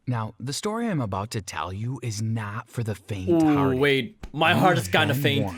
Now, the story I'm about to tell you is not for the faint-hearted. Ooh, wait. My heart is kind of faint.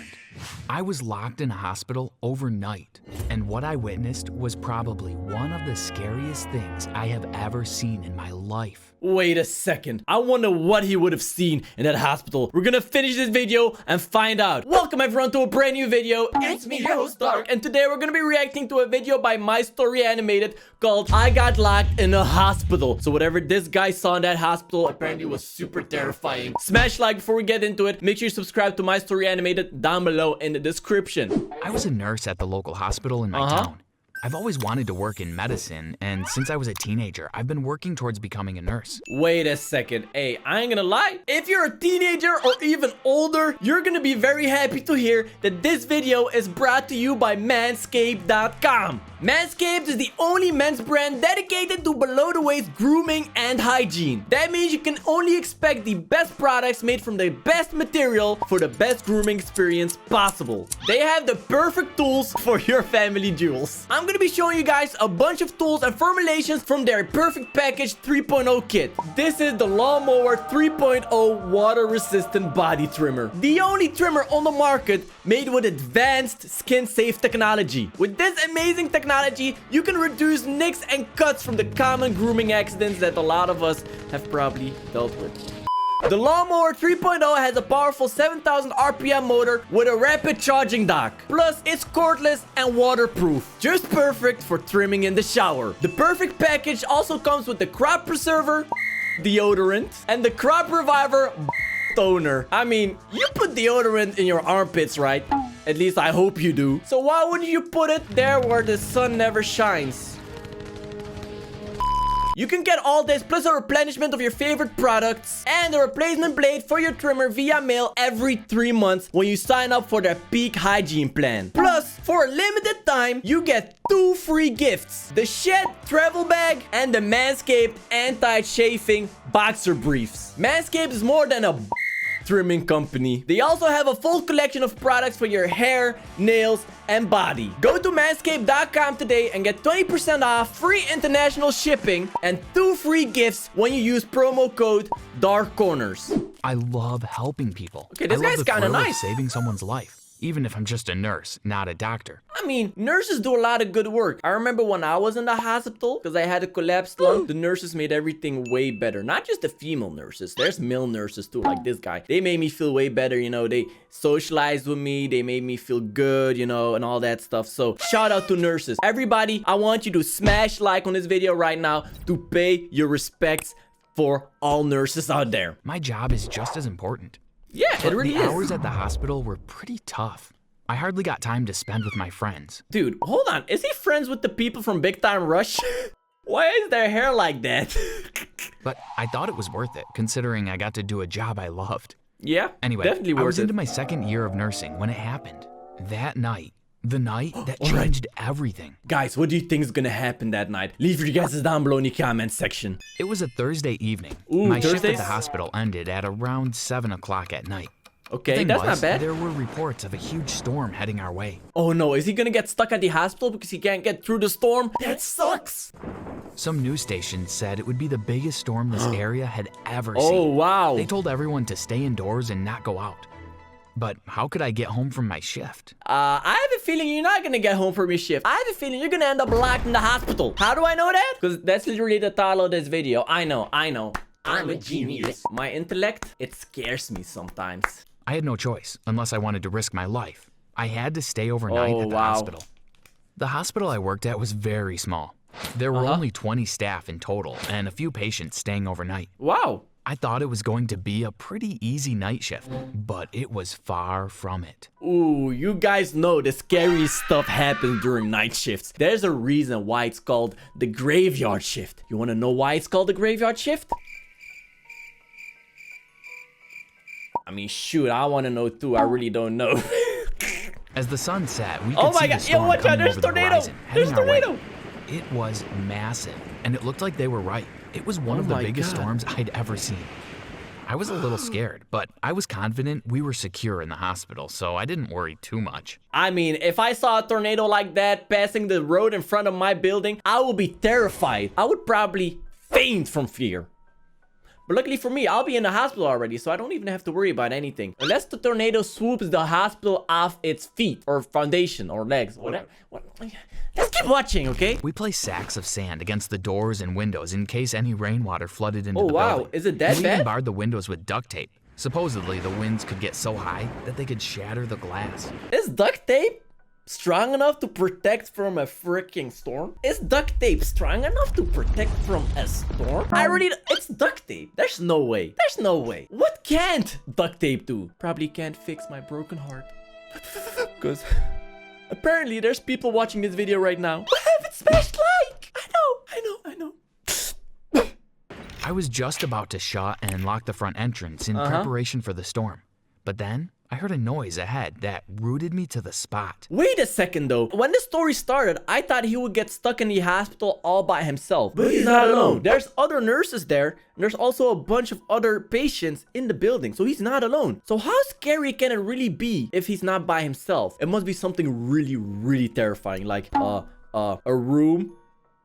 I was locked in a hospital overnight, and what I witnessed was probably one of the scariest things I have ever seen in my life. Wait a second. I wonder what he would have seen in that hospital. We're gonna finish this video and find out. Welcome everyone to a brand new video. It's me, your host Dark, and today we're gonna be reacting to a video by My Story Animated called I Got Locked in a Hospital. So whatever this guy saw in that hospital apparently was super terrifying. Smash like before we get into it. Make sure you subscribe to My Story Animated down below in the description. I was a nurse at the local hospital in my town. I've always wanted to work in medicine, and since I was a teenager, I've been working towards becoming a nurse. Wait a second. Hey, I ain't gonna lie. If you're a teenager or even older, you're gonna be very happy to hear that this video is brought to you by Manscaped.com. Manscaped is the only men's brand dedicated to below-the-waist grooming and hygiene. That means you can only expect the best products made from the best material for the best grooming experience possible. They have the perfect tools for your family jewels. I'm gonna be showing you guys a bunch of tools and formulations from their Perfect Package 3.0 kit. This is the Lawnmower 3.0 water-resistant body trimmer. The only trimmer on the market made with advanced skin-safe technology. With this amazing technology, you can reduce nicks and cuts from the common grooming accidents that a lot of us have probably dealt with. The Lawnmower 3.0 has a powerful 7,000 RPM motor with a rapid charging dock. Plus, it's cordless and waterproof. Just perfect for trimming in the shower. The Perfect Package also comes with the Crop Preserver, deodorant, and the Crop Reviver toner. I mean, you put deodorant in your armpits, right? At least I hope you do. So why wouldn't you put it there where the sun never shines? You can get all this plus a replenishment of your favorite products and a replacement blade for your trimmer via mail every 3 months when you sign up for their peak hygiene plan. Plus, for a limited time, you get 2 free gifts: the Shed travel bag and the Manscaped anti-chafing boxer briefs. Manscaped is more than a trimming company. They also have a full collection of products for your hair, nails, and body. Go to manscaped.com today and get 20% off, free international shipping, and 2 free gifts when you use promo code DARKCORNERS. I love helping people. Okay, this guy's kind of nice. Saving someone's life, even if I'm just a nurse, not a doctor. I mean, nurses do a lot of good work. I remember when I was in the hospital, because I had a collapsed lung, the nurses made everything way better. Not just the female nurses. There's male nurses too, like this guy. They made me feel way better, you know. They socialized with me. They made me feel good, you know, and all that stuff. So, shout out to nurses. Everybody, I want you to smash like on this video right now to pay your respects for all nurses out there. My job is just as important. Yeah, it really is. The hours at the hospital were pretty tough. I hardly got time to spend with my friends. Dude, hold on. Is he friends with the people from Big Time Rush? Why is their hair like that? But I thought it was worth it, considering I got to do a job I loved. Yeah, anyway, definitely worth it. I was into my second year of nursing when it happened. That night. The night that changed everything. Guys, what do you think is gonna happen that night? Leave your guesses down below in the comment section. It was a Thursday evening. Ooh, my Thursdays? shift at the hospital ended at around 7 o'clock at night. Okay, that's not bad. There were reports of a huge storm heading our way. Oh no, is he gonna get stuck at the hospital because he can't get through the storm? That sucks! Some news stations said it would be the biggest storm this area had ever seen. Oh, wow. They told everyone to stay indoors and not go out. But how could I get home from my shift? I have a feeling you're not gonna get home from your shift. I have a feeling you're gonna end up locked in the hospital. How do I know that? Because that's literally the title of this video. I know. I'm a genius. My intellect, it scares me sometimes. I had no choice, unless I wanted to risk my life. I had to stay overnight at the hospital. The hospital I worked at was very small. There were only 20 staff in total, and a few patients staying overnight. Wow. I thought it was going to be a pretty easy night shift, but it was far from it. Ooh, you guys know the scary stuff happens during night shifts. There's a reason why it's called the graveyard shift. You want to know why it's called the graveyard shift? I mean, shoot, I want to know too. I really don't know. As the sun set, we could see the storm watch out, coming there's over the tornado. horizon, There's heading our way. tornado. It was massive, and it looked like they were right. It was one of the biggest storms I'd ever seen. I was a little scared, but I was confident we were secure in the hospital, so I didn't worry too much. I mean, if I saw a tornado like that passing the road in front of my building, I would be terrified. I would probably faint from fear. But luckily for me, I'll be in the hospital already, so I don't even have to worry about anything. Unless the tornado swoops the hospital off its feet, or foundation, or legs, whatever. Let's keep watching, okay? We placed sacks of sand against the doors and windows in case any rainwater flooded into the wow, building. is it that we bad? even barred the windows with duct tape. Supposedly, the winds could get so high that they could shatter the glass. Is duct tape strong enough to protect from a freaking storm? Is duct tape strong enough to protect from a storm? It's duct tape. There's no way. There's no way. What can't duct tape do? Probably can't fix my broken heart. Because apparently there's people watching this video right now who haven't smashed like. I know. I was just about to shut and lock the front entrance in preparation for the storm. But then I heard a noise ahead that rooted me to the spot. Wait a second though. When the story started, I thought he would get stuck in the hospital all by himself. But he's not alone. There's other nurses there, and there's also a bunch of other patients in the building. So he's not alone. So how scary can it really be if he's not by himself? It must be something really, really terrifying. Like a room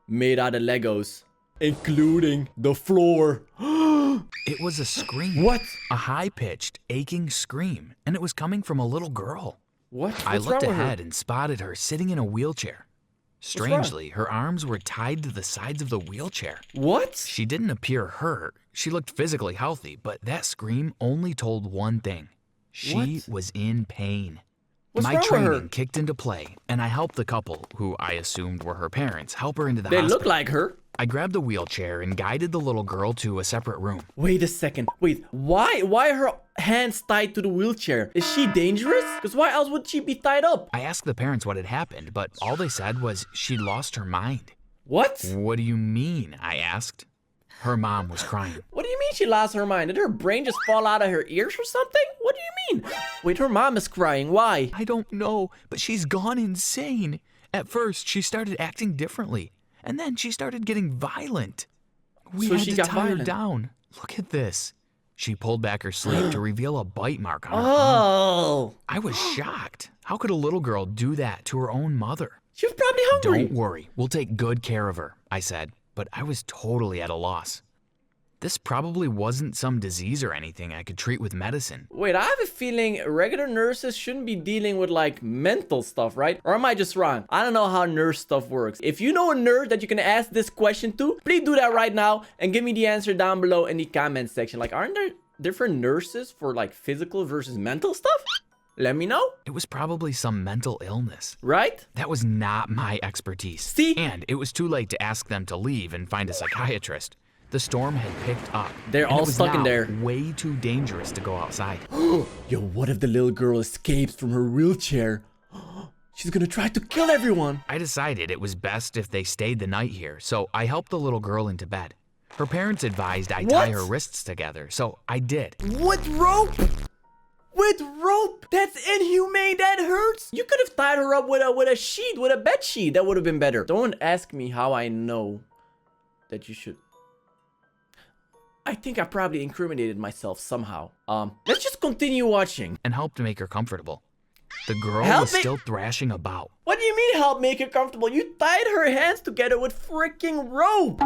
made out of Legos, including the floor. It was a scream. What? A high-pitched, aching scream, and it was coming from a little girl. What? I looked ahead and spotted her sitting in a wheelchair. Strangely, her arms were tied to the sides of the wheelchair. What? She didn't appear hurt. She looked physically healthy, but that scream only told one thing. She was in pain. My training kicked into play, and I helped the couple, who I assumed were her parents, help her into the hospital. They look like her. I grabbed the wheelchair and guided the little girl to a separate room. Wait a second. Wait, why are her hands tied to the wheelchair? Is she dangerous? Because why else would she be tied up? I asked the parents what had happened, but all they said was she'd lost her mind. What? What do you mean? I asked. Her mom was crying. What do you mean she lost her mind? Did her brain just fall out of her ears or something? What do you mean? Wait, her mom is crying. Why? I don't know, but she's gone insane. At first, she started acting differently, and then she started getting violent. We had to tie her down. Look at this. She pulled back her sleeve to reveal a bite mark on her arm. I was shocked. How could a little girl do that to her own mother? She was probably hungry. Don't worry, we'll take good care of her, I said, but I was totally at a loss. This probably wasn't some disease or anything I could treat with medicine. Wait, I have a feeling regular nurses shouldn't be dealing with like mental stuff, right? Or am I just wrong? I don't know how nurse stuff works. If you know a nurse that you can ask this question to, please do that right now and give me the answer down below in the comment section. Like, aren't there different nurses for like physical versus mental stuff? Let me know. It was probably some mental illness. Right? That was not my expertise. See? And it was too late to ask them to leave and find a psychiatrist. The storm had picked up. They're all stuck in there. Way too dangerous to go outside. Yo, what if the little girl escapes from her wheelchair? She's gonna try to kill everyone. I decided it was best if they stayed the night here, so I helped the little girl into bed. Her parents advised I tie her wrists together, so I did. With rope? With rope? That's inhumane. That hurts. You could have tied her up with a sheet, with a bed sheet. That would have been better. Don't ask me how I know that you should. I think I probably incriminated myself somehow. Let's just continue watching. And helped make her comfortable. The girl was still thrashing about. What do you mean help make her comfortable? You tied her hands together with freaking rope.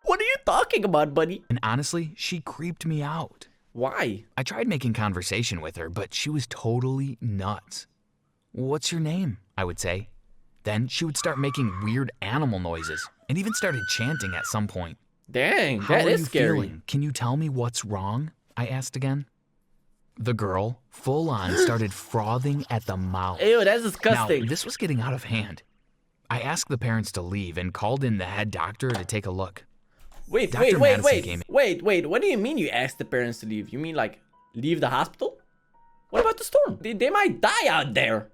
What are you talking about, buddy? And honestly, she creeped me out. Why? I tried making conversation with her, but she was totally nuts. What's your name? I would say. Then she would start making weird animal noises and even started chanting at some point. Dang, that is scary. Feeling? Can you tell me what's wrong? I asked again. The girl, full on, started frothing at the mouth. Ew, that's disgusting. Now, this was getting out of hand. I asked the parents to leave and called in the head doctor to take a look. Wait. What do you mean you asked the parents to leave? You mean like leave the hospital? What about the storm? They might die out there.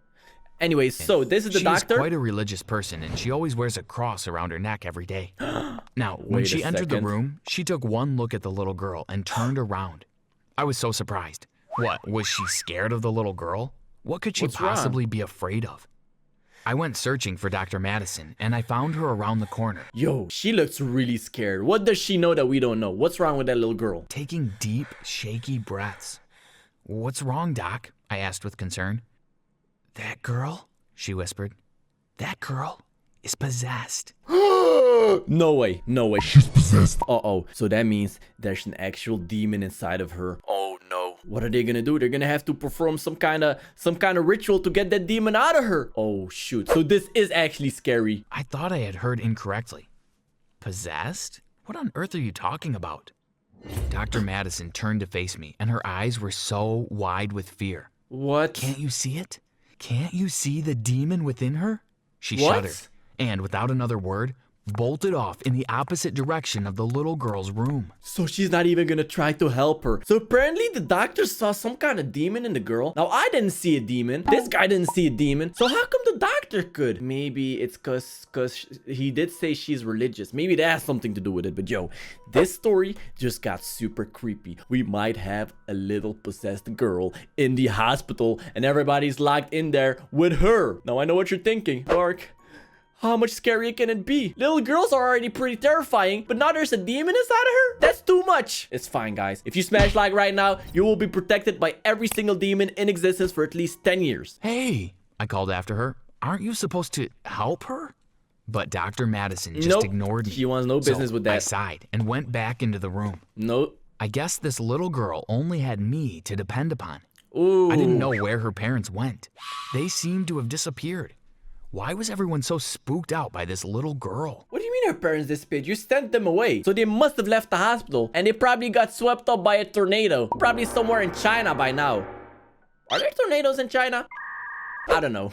Anyways, so this is the doctor. She's quite a religious person, and she always wears a cross around her neck every day. Now, when she entered the room, she took one look at the little girl and turned around. I was so surprised. What, was she scared of the little girl? What could she possibly be afraid of? I went searching for Dr. Madison, and I found her around the corner. Yo, she looks really scared. What does she know that we don't know? What's wrong with that little girl? Taking deep, shaky breaths. What's wrong, Doc? I asked with concern. That girl, she whispered. That girl, is possessed. No way, no way. She's possessed. Uh-oh. So that means there's an actual demon inside of her. Oh no. What are they gonna do? They're gonna have to perform some kind of ritual to get that demon out of her. Oh shoot. So this is actually scary. I thought I had heard incorrectly. Possessed? What on earth are you talking about? Dr. Madison turned to face me, and her eyes were so wide with fear. What? Can't you see it? Can't you see the demon within her? She What? shuddered, and without another word, bolted off in the opposite direction of the little girl's room. So she's not even gonna try to help her. So apparently the doctor saw some kind of demon in the girl. Now I didn't see a demon. This guy didn't see a demon. So how come the doctor could? Maybe it's cause he did say she's religious. Maybe that has something to do with it. But yo, this story just got super creepy. We might have a little possessed girl in the hospital and everybody's locked in there with her. Now I know what you're thinking. Dark. How much scarier can it be? Little girls are already pretty terrifying, but now there's a demon inside of her? That's too much. It's fine, guys. If you smash like right now, you will be protected by every single demon in existence for at least 10 years. Hey, I called after her. Aren't you supposed to help her? But Dr. Madison just ignored me. She wants no business with that. I sighed and went back into the room. Nope. I guess this little girl only had me to depend upon. Ooh. I didn't know where her parents went. They seemed to have disappeared. Why was everyone so spooked out by this little girl? What do you mean her parents disappeared? You sent them away. So they must have left the hospital and they probably got swept up by a tornado. Probably somewhere in China by now. Are there tornadoes in China? I don't know.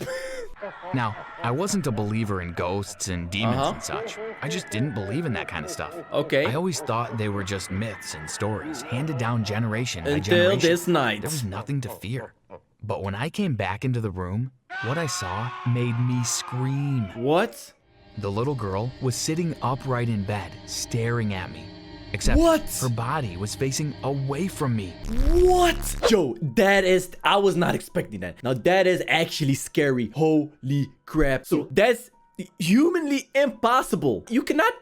Now, I wasn't a believer in ghosts and demons and such. I just didn't believe in that kind of stuff. Okay. I always thought they were just myths and stories handed down generation by generation. Until this night. There was nothing to fear. But when I came back into the room, what I saw made me scream. What? The little girl was sitting upright in bed, staring at me. Except her body was facing away from me. What? Joe, I was not expecting that. Now that is actually scary. Holy crap. So that's humanly impossible. You cannot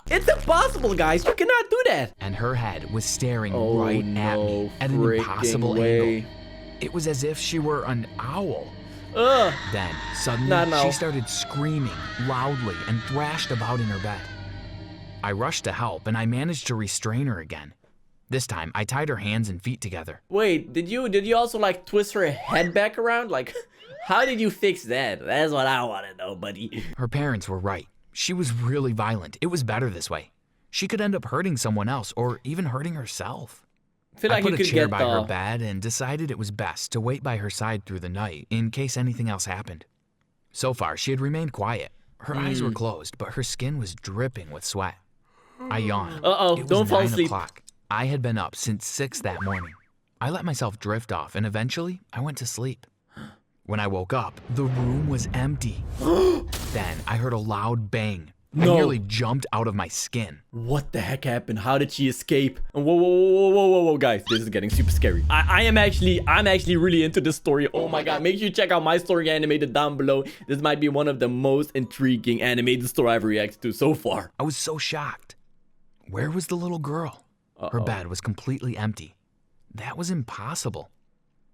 it's impossible, guys. You cannot do that. And her head was staring right at me at an impossible angle. It was as if she were an owl. Then, suddenly, she started screaming loudly and thrashed about in her bed. I rushed to help, and I managed to restrain her again. This time, I tied her hands and feet together. Wait, did you also like twist her head back around? Like, how did you fix that? That's what I want to know, buddy. Her parents were right. She was really violent. It was better this way. She could end up hurting someone else or even hurting herself. I put a chair by her bed and decided it was best to wait by her side through the night in case anything else happened. So far, she had remained quiet. Her eyes were closed, but her skin was dripping with sweat. I yawned. Don't fall asleep. 9 o'clock. I had been up since 6 that morning. I let myself drift off, and eventually, I went to sleep. When I woke up, the room was empty. Then I heard a loud bang. I nearly jumped out of my skin. What the heck happened? How did she escape? Whoa, guys. This is getting super scary. I'm actually really into this story. Oh my god. Make sure you check out my story animated down below. This might be one of the most intriguing animated story I've reacted to so far. I was so shocked. Where was the little girl? Her bed was completely empty. That was impossible.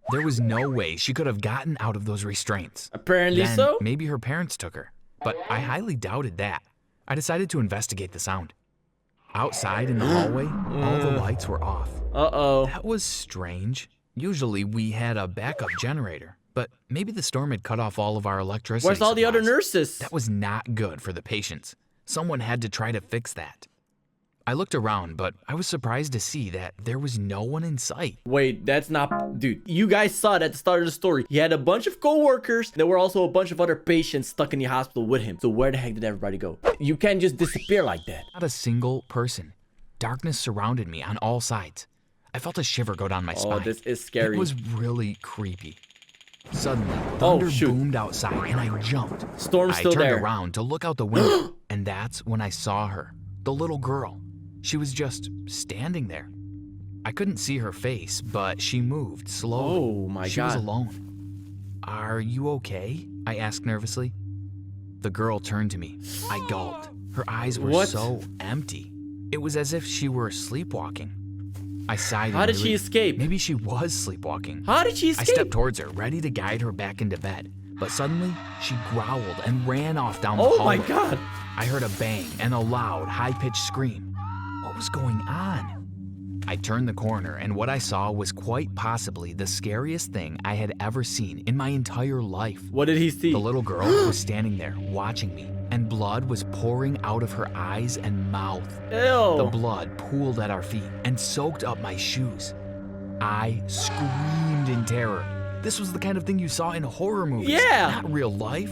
There was no way she could have gotten out of those restraints. Apparently so. Maybe her parents took her, but I highly doubted that. I decided to investigate the sound. Outside in the hallway, all the lights were off. That was strange. Usually we had a backup generator, but maybe the storm had cut off all of our electricity. Where's all the other nurses? That was not good for the patients. Someone had to try to fix that. I looked around, but I was surprised to see that there was no one in sight. Wait, that's not... Dude, you guys saw it at the start of the story. He had a bunch of co-workers. There were also a bunch of other patients stuck in the hospital with him. So where the heck did everybody go? You can't just disappear like that. Not a single person. Darkness surrounded me on all sides. I felt a shiver go down my spine. Oh, this is scary. It was really creepy. Suddenly, thunder boomed outside and I jumped. Storm's still there. I turned around to look out the window, and that's when I saw her, the little girl. She was just standing there. I couldn't see her face, but she moved slowly. Oh my god. She was alone. Are you okay? I asked nervously. The girl turned to me. I gulped. Her eyes were so empty. It was as if she were sleepwalking. I sighed. How did she escape? Maybe she was sleepwalking. How did she escape? I stepped towards her, ready to guide her back into bed. But suddenly, she growled and ran off down the hallway. Oh my god. I heard a bang and a loud, high-pitched scream. What was going on? I turned the corner, and what I saw was quite possibly the scariest thing I had ever seen in my entire life. What did he see? The little girl was standing there watching me, and blood was pouring out of her eyes and mouth. Ew. The blood pooled at our feet and soaked up my shoes. I screamed in terror. This was the kind of thing you saw in horror movies, Yeah. not real life.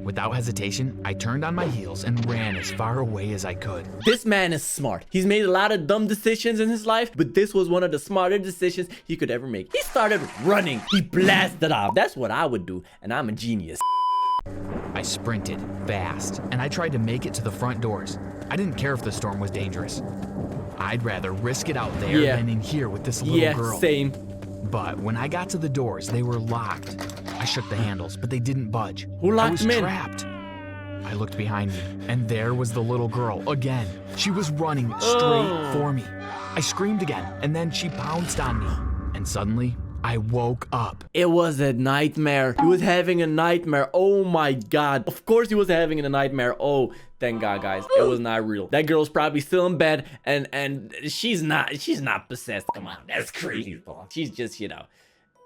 Without hesitation, I turned on my heels and ran as far away as I could. This man is smart. He's made a lot of dumb decisions in his life, but this was one of the smarter decisions he could ever make. He started running. He blasted off. That's what I would do, and I'm a genius. I sprinted fast, and I tried to make it to the front doors. I didn't care if the storm was dangerous. I'd rather risk it out there than in here with this little girl. Yeah, same. But when I got to the doors, they were locked. I shook the handles, but they didn't budge. Who locked I was them in? trapped. I looked behind me, and there was the little girl again. She was running straight for me. I screamed again, and then she pounced on me. And suddenly, I woke up. It was a nightmare. He was having a nightmare. Oh my god. Of course he was having a nightmare. Oh, thank God, guys. It was not real. That girl's probably still in bed, and she's not possessed. Come on, that's crazy. She's just,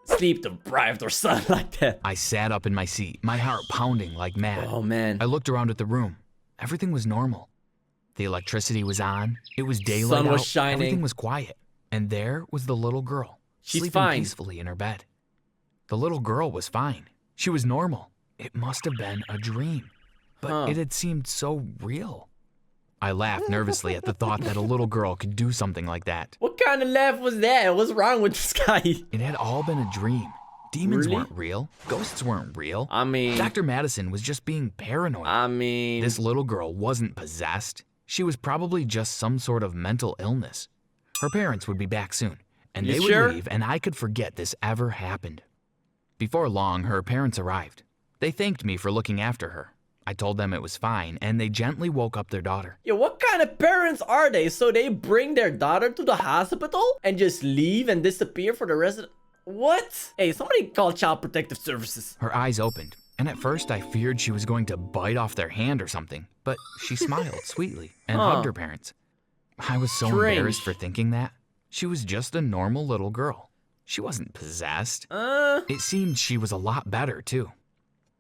sleep deprived or something like that. I sat up in my seat, my heart pounding like mad. Oh man. I looked around at the room. Everything was normal. The electricity was on. It was daylight Sun was out. shining. Everything was quiet. And there was the little girl. She's sleeping fine. peacefully in her bed. The little girl was fine. She was normal. It must have been a dream. But it had seemed so real. I laughed nervously at the thought that a little girl could do something like that. What kind of laugh was that? What's wrong with this guy? It had all been a dream. Demons Really? weren't real. Ghosts weren't real. I mean, Dr. Madison was just being paranoid. This little girl wasn't possessed. She was probably just some sort of mental illness. Her parents would be back soon, and You they sure? would leave, and I could forget this ever happened. Before long, her parents arrived. They thanked me for looking after her. I told them it was fine, and they gently woke up their daughter. Yo, what kind of parents are they? So they bring their daughter to the hospital and just leave and disappear for the rest of the... What? Hey, somebody call Child Protective Services. Her eyes opened, and at first I feared she was going to bite off their hand or something, but she smiled sweetly and hugged her parents. I was so embarrassed for thinking that. She was just a normal little girl. She wasn't possessed. It seemed she was a lot better, too.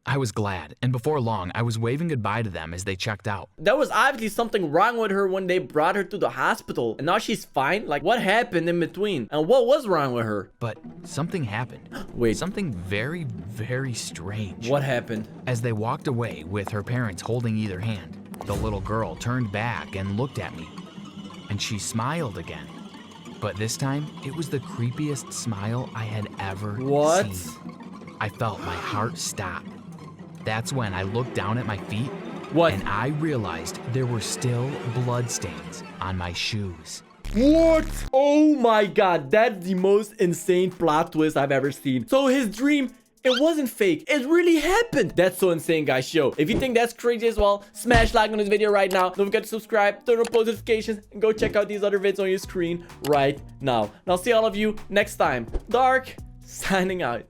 I was glad, and before long, I was waving goodbye to them as they checked out. There was obviously something wrong with her when they brought her to the hospital, and now she's fine? Like, what happened in between? And what was wrong with her? But something happened. Wait. Something very, very strange. What happened? As they walked away with her parents holding either hand, the little girl turned back and looked at me. And she smiled again. But this time, it was the creepiest smile I had ever seen. I felt my heart stop. That's when I looked down at my feet, and I realized there were still bloodstains on my shoes. What? Oh my god, that's the most insane plot twist I've ever seen. So his dream, it wasn't fake. It really happened. That's so insane, guys. Yo, if you think that's crazy as well, smash like on this video right now. Don't forget to subscribe, turn on post notifications, and go check out these other vids on your screen right now. And I'll see all of you next time. Dark, signing out.